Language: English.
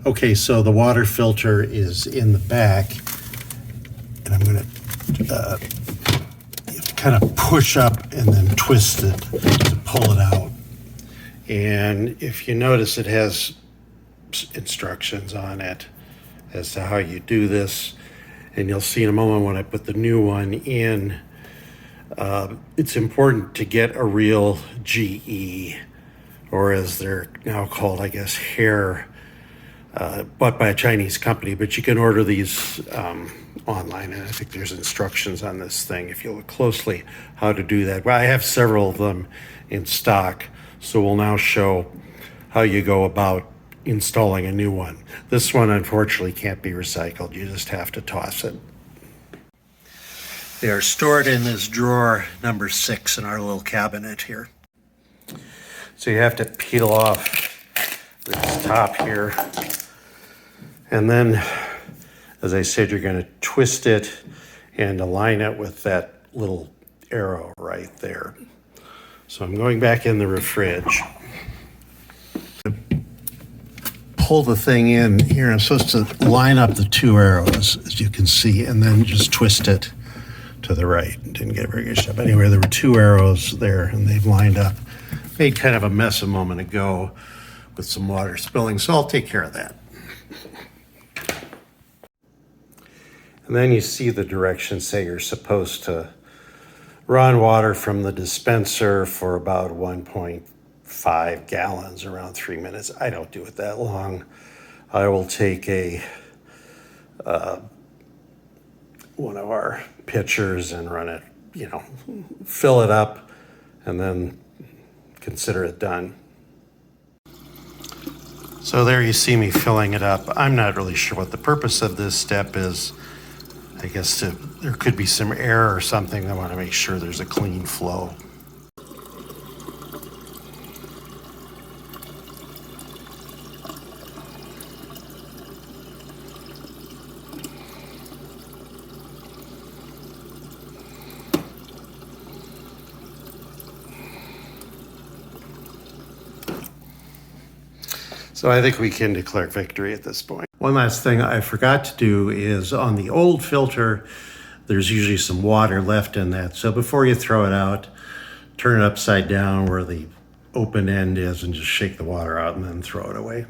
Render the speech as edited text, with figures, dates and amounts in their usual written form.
Okay, so the water filter is in the back, and I'm going to kind of push up and then twist it to pull it out. And if you notice, it has instructions on it as to how you do this. And you'll see in a moment when I put the new one in, it's important to get a real GE, or as they're now called, I guess, hair, bought by a Chinese company, but you can order these online, and I think there's instructions on this thing, if you look closely, how to do that. Well, I have several of them in stock, so we'll now show how you go about installing a new one. This one, unfortunately, can't be recycled. You just have to toss it. They are stored in this drawer number 6 in our little cabinet here. So you have to peel off this top here. And then, as I said, you're going to twist it and align it with that little arrow right there. So I'm going back in the fridge. Pull the thing in here. I'm supposed to line up the 2 arrows, as you can see, and then just twist it to the right. Didn't get a very good job. Anyway, there were 2 arrows there, and they've lined up. Made kind of a mess a moment ago with some water spilling, so I'll take care of that. And then you see the directions say you're supposed to run water from the dispenser for about 1.5 gallons, around 3 minutes. I don't do it that long. I will take one of our pitchers and run it, fill it up, and then consider it done. So there you see me filling it up. I'm not really sure what the purpose of this step is. I guess there could be some air or something. I want to make sure there's a clean flow. So I think we can declare victory at this point. One last thing I forgot to do is on the old filter, there's usually some water left in that. So before you throw it out, turn it upside down where the open end is and just shake the water out and then throw it away.